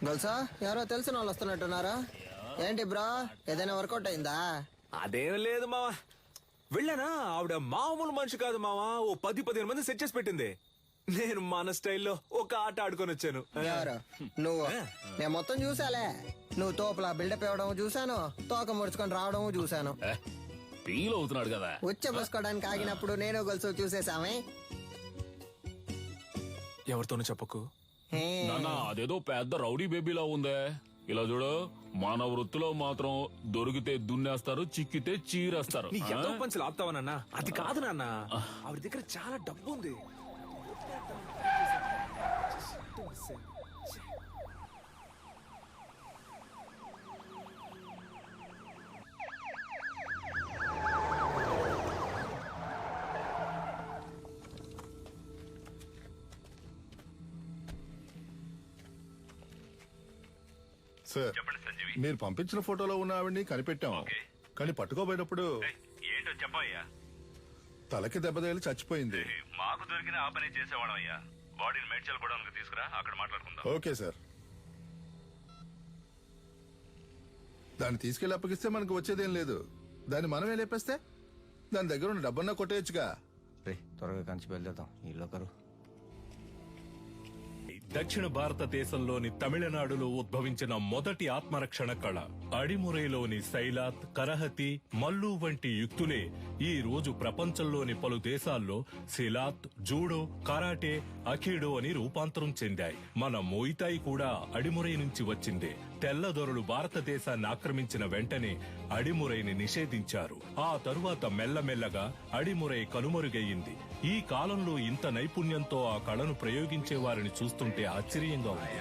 గొలుసా ఎవరో తెలిసిన వాళ్ళు వస్తున్నట్టున్నారా? ఏంటి బ్రో, ఏదైనా వర్కౌట్ అయిందా? అదేం లేదు మావా. వెళ్ళానా, ఆవిడ మామూలు మనిషి కాదు మావా. ఓ 10-15 మంది సెట్ చేసి పెట్టింది. నేను మన స్టైల్లో ఒక ఆట ఆడుకొని వచ్చాను. ఎవరు నువ్వు? నేను మొత్తం చూసాలే. నువ్వు తోపులా బిల్డప్ ఇవ్వడం చూసాను, తోక ముడుచుకొని రావడం చూసాను. ఫీల్ అవుతున్నాడు కదా. ఉచ్చబోసుకోవడానికి ఆగినప్పుడు నేను గొలుసు చూసేసామే. ఎవరితోనూ చెప్పకు. నాన్న అదేదో పెద్ద రౌడీ బేబీలా ఉందే. ఇలా చూడు, మన వృత్తిలో మాత్రం దొరికితే దున్నేస్తారు, చిక్కితే చీరేస్తారు. నీ ఎంతో పంచులు ఆపుతావా నాన్న? అది కాదు నాన్న, ఆవిడ దగ్గర చాలా డబ్బు ఉంది. సార్, మీరు పంపించిన ఫోటోలో ఉన్న ఆవిడ్ని కనిపెట్టాం. కానీ పట్టుకోబోయినప్పుడు ఏంటో చెప్పయ్యా. తలకి దెబ్బ తగిలి చచ్చిపోయింది. మాకు దొరికిన ఆ పని చేసేవాళ్ళం అయ్యా. బాడీని మేడ్చల్ కూడా తీసుకురా, అక్కడ మాట్లాడుకుందాం. Okay sir. దాన్ని తీసుకెళ్లి అప్పగిస్తే మనకు వచ్చేదేం లేదు. దాన్ని మనమే లేపేస్తే దాని దగ్గర ఉన్న డబ్బన్నా కొట్టేయచ్చుగా. త్వరగా కంచి బయలుదేరుతాం. ఇల్లు కరు దక్షిణ భారతదేశంలోని తమిళనాడులో ఉద్భవించిన మొదటి ఆత్మరక్షణ కళ అడిమురైలోని సైలాత్, కరహతి, మల్లు వంటి యుక్తులే ఈ రోజు ప్రపంచంలోని పలు దేశాల్లో సిలాత్, జూడో, కరాటే, అఖీడో అని రూపాంతరం చెందాయి. మన మోయితాయి కూడా అడిమురై నుంచి వచ్చిందే. తెల్లదొరలు భారతదేశాన్ని ఆక్రమించిన వెంటనే అడిమురైని నిషేధించారు. ఆ తరువాత మెల్లమెల్లగా అడిమురై కనుమరుగయ్యింది. ఈ కాలంలో ఇంత నైపుణ్యంతో ఆ కళను ప్రయోగించే వారిని చూస్తుంటే ఆశ్చర్యంగా ఉంది.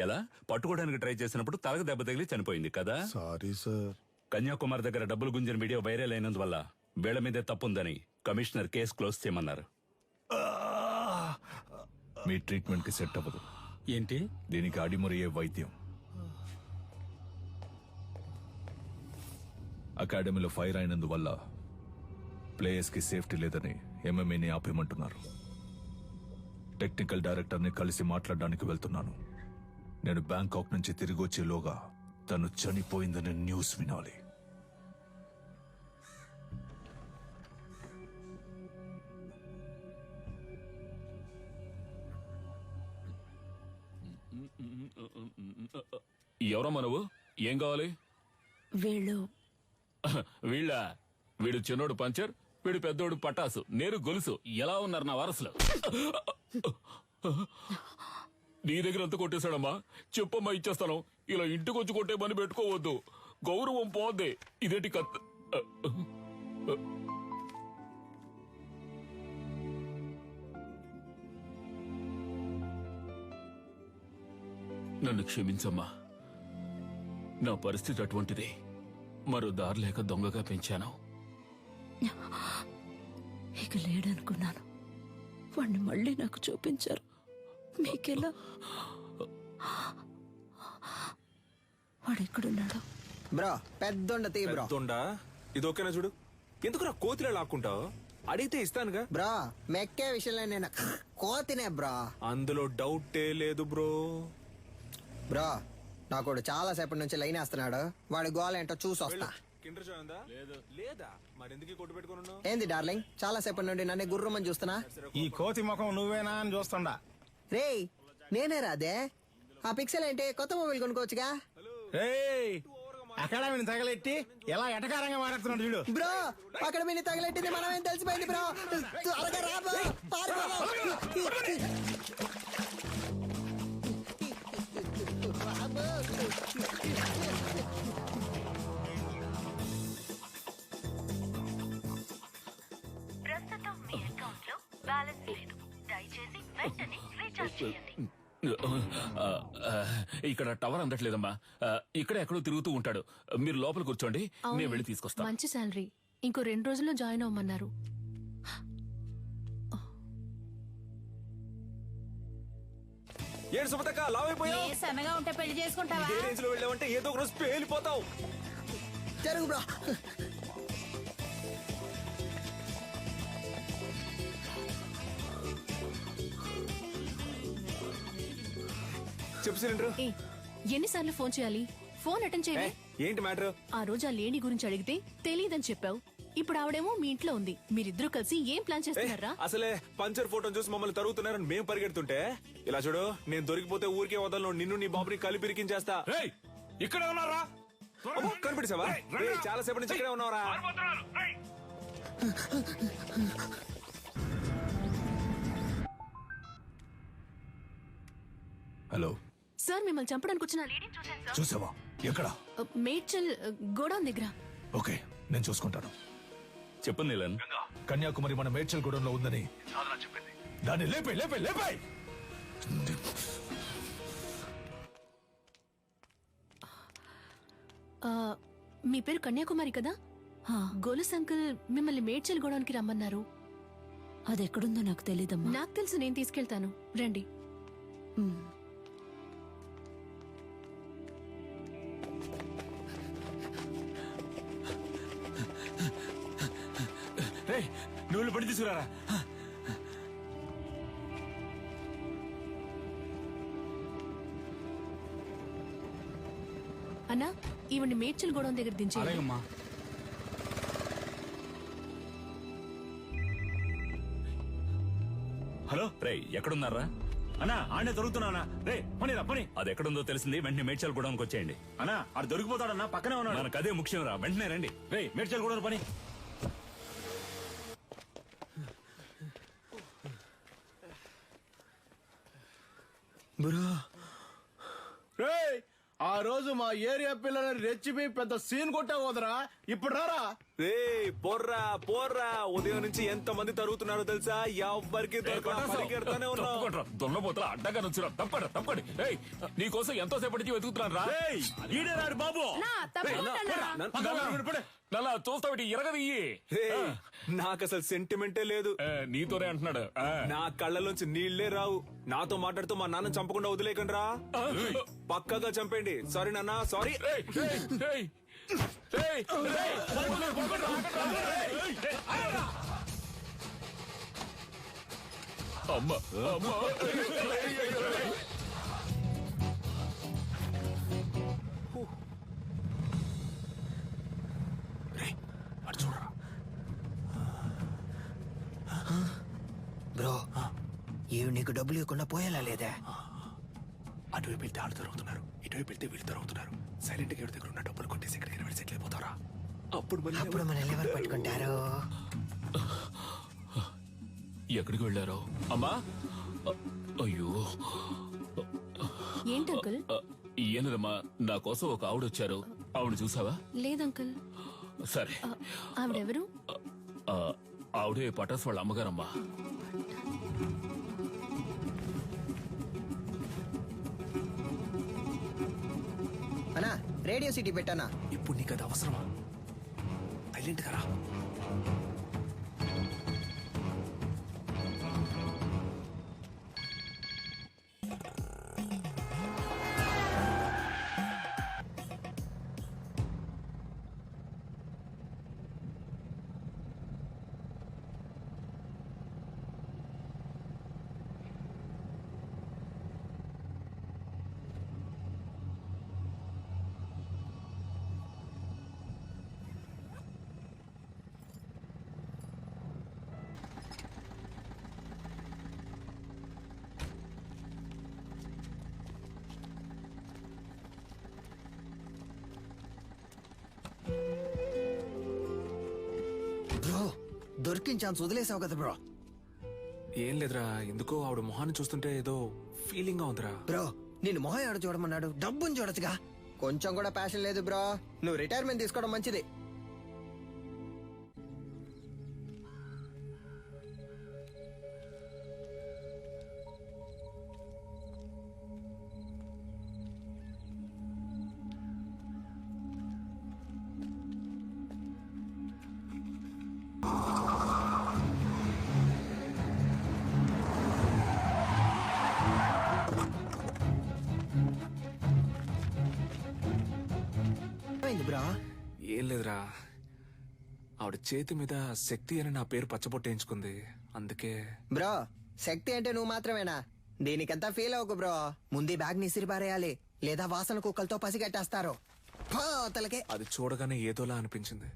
ఎలా పట్టుకోవడానికి ట్రై చేసినప్పుడు తలకు దెబ్బ తగిలి చనిపోయింది కదా. Sorry sir. కన్యాకుమారి దగ్గర డబ్బులు గుంజిన వీడియో వైరల్ అయినందువల్ల వీళ్ల మీదే తప్పుందని కమిషనర్ కేసు క్లోజ్ చేయమన్నారు. మీ ట్రీట్మెంట్ కి సెట్ అవ్వదు. ఏంటి? దీనికి అడిమురయ్యే వైద్యం. అకాడమీలో ఫైర్ అయినందువల్ల ప్లేయర్స్ కి సేఫ్టీ లేదని ఎంఎంఏని ఆపేయమంటున్నారు. టెక్నికల్ డైరెక్టర్ ని కలిసి మాట్లాడడానికి వెళ్తున్నాను. నేను బ్యాంకాక్ నుంచి తిరిగి వచ్చేలోగా తను చనిపోయిందని న్యూస్ వినాలి. ఎవరమ్మా నువ్వు? ఏం కావాలి? వీళ్ళ వీడు చిన్నోడు పంచర్, వీడు పెద్దోడు పటాసు, నేను గొలుసు. ఎలా ఉన్నారు నా వారసులు? నీ దగ్గర అంత కొట్టేశాడమ్మా. చెప్పమ్మా, ఇచ్చేస్తాను. ఇలా ఇంటికొచ్చి కొట్టే పని పెట్టుకోవద్దు, గౌరవం పోద్ది. ఇదేంటి కత్? నన్ను క్షమించమ్మా, నా పరిస్థితి అటువంటిది. మరో దారి లేక దొంగగా పెంచాను. ఇక లేడనుకున్నాను. వాణ్ణి మళ్ళీ నాకు చూపించారు. మీకెలా? వాడెక్కడున్నాడు? బ్రో పెద్దొండ తీ బ్రో. పెద్దొండా? ఇది ఓకేనా చూడు. ఎందుకు నా కోతిలో లాక్కుంటావు? అడిగితే ఇస్తానుగా. బ్రో మెక్కే విషయంలో నేను కోతినే బ్రో. అందులో డౌటే లేదు బ్రో. బ్రో నాకు చాలా సేపటి నుంచి లైన్ వేస్తున్నాడు. వాడి గోల్ ఏంటో చూసి వస్తా. కిండర్ జాయ్ ఉందా? లేదా? మరెందుకు కొట్టు పెట్టుకుని? ఏంది డార్లింగ్, చాలా సేపటి నుండి నన్ను గుర్రమని చూస్తున్నా. ఈ కోతి ముఖం నువ్వేనా అని చూస్తుండా. రేయ్ నేనే రాదే. ఆ పిక్సెల్ ఏంటి? కొత్త మొబైల్ కొనుక్కోవచ్చుగా. అకాడమీని తగలెట్టి ఎలా ఎటకారంగా మాట్లాడుతున్నాడు చూడు. బ్రో అక్కడ మీ తగలెట్టింది మనమేం తెలిసిపోయింది బ్రో. త్వరగా రా బ్రో, ప్రస్తుతం మీ అకౌంట్ లో బ్యాలెన్స్ లేదు. దయచేసి వెంటనే రీఛార్జ్ చేయండి. ఇక్కడ టవర్ అందట్లేదమ్మా. ఇక్కడ ఎక్కడో తిరుగుతూ ఉంటాడు. మీరు లోపల కూర్చోండి, నేను వెళ్ళి తీసుకొస్తాను. మంచి శాలరీ. ఇంకో 2 రోజుల్లో జాయిన్ అవ్వమన్నారు. ఏడు సుమతక్క లావైపోయావు. సన్నగా ఉంటే పెళ్లి చేసుకుంటావా? ఇదే రేంజ్ లో వెళ్ళావంటే ఏదో ఒక రోజు పేలిపోతావు. జరుగు బ్రో. చెప్పు సిలిండర్. ఏ ఎన్నిసార్లు ఫోన్ చేయాలి? ఫోన్ అటెండ్ ఏ, చేయాలి. ఏంటి మ్యాటర్? ఆ రోజు ఆ లేడీ గురించి అడిగితే తెలియదని చెప్పావు. ఇప్పుడు ఆవిడేమో మీ ఇంట్లో ఉంది. మీరిద్దరూ కలిసి ఏం ప్లాన్ చేస్తున్నారా? అసలే పంచర్ ఫోటో చూసి మమ్మల్ని తరుగుతున్నారని మేము పరిగెడుతుంటే ఇలా చూడు, నేను దొరికిపోతే ఊరికే వదలను. నిన్ను నీ బాబుని కలిపి ఇరికించేస్తా. రేయ్ ఇక్కడే ఉన్నారా? అమ్మో, కనిపెట్టేశావా? రేయ్, చాలా సేపటి నుంచి ఇక్కడే ఉన్నావరా? హలో, సార్ మిమ్మల్ని చంపడానికి వచ్చిన లేడీని చూశాను సార్. చూసావా? ఎక్కడ? మేడ్చల్ గోడౌన్ దగ్గర. ఓకే, నేను చూసుకుంటాను. చెప్పు నీలన్. కన్యాకుమారి మన మేడ్చల్ గూడెంలో ఉందని దాన్ని లేపే లేపే లేపే. మీ పేరు కన్యాకుమారి కదా? గోలస్ అంకుల్ మిమ్మల్ని మేడ్చల్ గోడౌన్కి రమ్మన్నారు. అది ఎక్కడుందో నాకు తెలీదమ్మా. నాకు తెలుసు, నేను తీసుకెళ్తాను. రండి. నువ్వు పడి తీసుకురారా. అన్నా, ఈవిడ్ని మేడ్చల్ గోడౌన్ దగ్గర దించేయండి. హలో రే, ఎక్కడున్నారా? అన్నా ఆడే దొరుకుతున్నా. రే పని పని. అది ఎక్కడుందో తెలిసింది, వెంటనే మేడ్చల్ గూడెంకి వచ్చేయండి. అన్నా ఆడు దొరికిపోతాడన్నా, పక్కనే ఉన్నాడు. మనకు అదే ముఖ్యం రా, వెంటనే రండి. రే మేడ్చల్ కూడా పని. బ్రో, రేయ్ ఆ రోజు మా ఏరియా పిల్లలని రెచ్చిపి పెద్ద సీన్ కొట్టావు వదరా. ఇప్పుడు రారా. రే పోర్రా పోర్రా, ఉదయం నుంచి ఎంత మంది తరుగుతున్నారో తెలుసా? ఎవ్వరికి పరిగెడతానే ఉన్నావు. దొన్నపోతల అడ్డగా నుంచురా. తప్పండి తప్పండి. నీకోసం ఎంతో సేపటి నుంచి వెతుకుతున్నాను రా. ఈడే రాడు బాబు. నల్లా చూస్తావిటి ఎరగదియ్యి. నాకు అసలు సెంటిమెంటే లేదు. నీతోనే అంటున్నాడు. నా కళ్ళలోంచి నీళ్లే రావు. నాతో మాట్లాడుతూ మా నాన్న చంపకుండా వదిలేకండి రా. పక్కగా చంపండి. సారీ నాన్న, సారీ. అమ్మ బ్రో, ఇవి నీకు డబ్బులు ఇవ్వకుండా పోయేలా లేదా? అటువైపు వెళ్తే వాళ్ళు తరుగుతున్నారు, ఇటువైపు వెళ్తే వీళ్ళు తరుగుతున్నారు. సైలెంట్ గా ఎవరి దగ్గర ఉన్న డబ్బులు కొట్టేసి ఎక్కడికైనా వెళ్ళి సెటిల్ అయిపోతారా? అప్పుడు మన ఎవరు పట్టుకుంటారు? ఎక్కడికి వెళ్ళారో? అమ్మా, అయ్యో. ఏంటి అంకుల్? ఏనదమ్మా, నా కోసం ఒక ఆవిడ వచ్చారు. ఆవిడ చూసావా? లేదంకుల్. సరే. ఆవిడెవరు? ఆవిడే పటాస్ వాళ్ళ అమ్మగారమ్మా. అన్నా, రేడియో సిటీ పెట్టానా? ఇప్పుడు నీకు అది అవసరమా? సైలెంట్ గా రా. బ్రో, దొరికిన ఛాన్స్ వదిలేసావు కదా బ్రో. ఏం లేదురా, ఎందుకో ఆవిడ మొహాన్ని చూస్తుంటే ఏదో ఫీలింగ్ గా ఉందిరా. బ్రో, నేను మొహం ఆడ చూడమన్నాడు, డబ్బుని చూడొచ్చుగా. కొంచెం కూడా ప్యాషన్ లేదు బ్రో. నువ్వు రిటైర్మెంట్ తీసుకోవడం మంచిది. బ్రో, ఏం లేదురా, ఆవిడ చేతి మీద శక్తి అని నా పేరు పచ్చబొట్టేయించుకుంది, అందుకే. బ్రో, శక్తి అంటే నువ్వు మాత్రమేనా? దీనికంతా ఫీల్ అవ్వకు బ్రో. ముందు బ్యాగ్ ని ఇసిరిపారేయాలి, లేదా వాసన కుక్కలతో పసిగట్టేస్తారు. తలకే అది చూడగానే ఏదోలా అనిపించింది.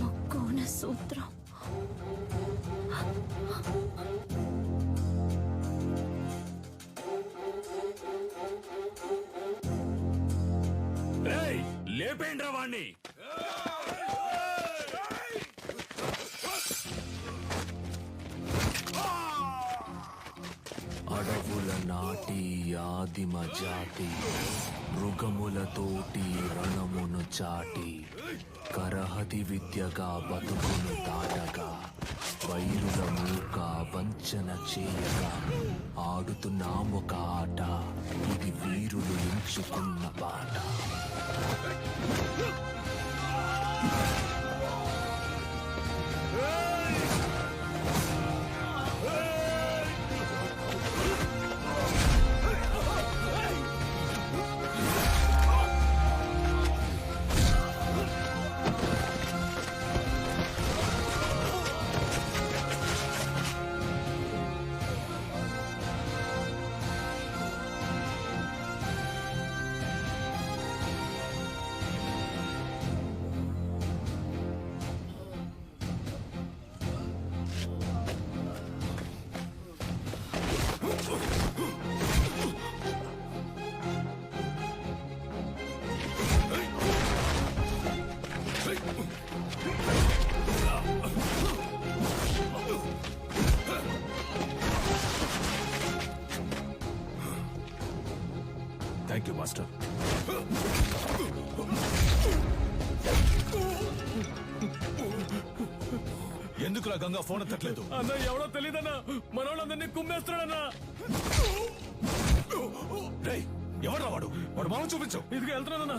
ముక్కోన సూత్రం. లేపేండ్రా వాణ్ణి. అడవుల నాటి ఆదిమ జాతి మృగములతోటి రణమును చాటి కరహతి విద్యగా బతుకును దాటగా వైరుల మూక వంచన చేయగా ఆడుతున్నామొక ఆట, ఇది వీరులు ఎంచుకున్న బాట. Thank you master. ఎందుకులా గంగా ఫోన్ ఎత్తట్లేదు? అన్న ఎవడో తెలీదన్నా, మనోళ్ళందరినీ కుమ్మేస్తున్నాడన్నా. రేయ్, ఎవడ్రా వాడు? వాడు మామ చూపించు. ఇదిగో వెళ్తున్నానన్నా.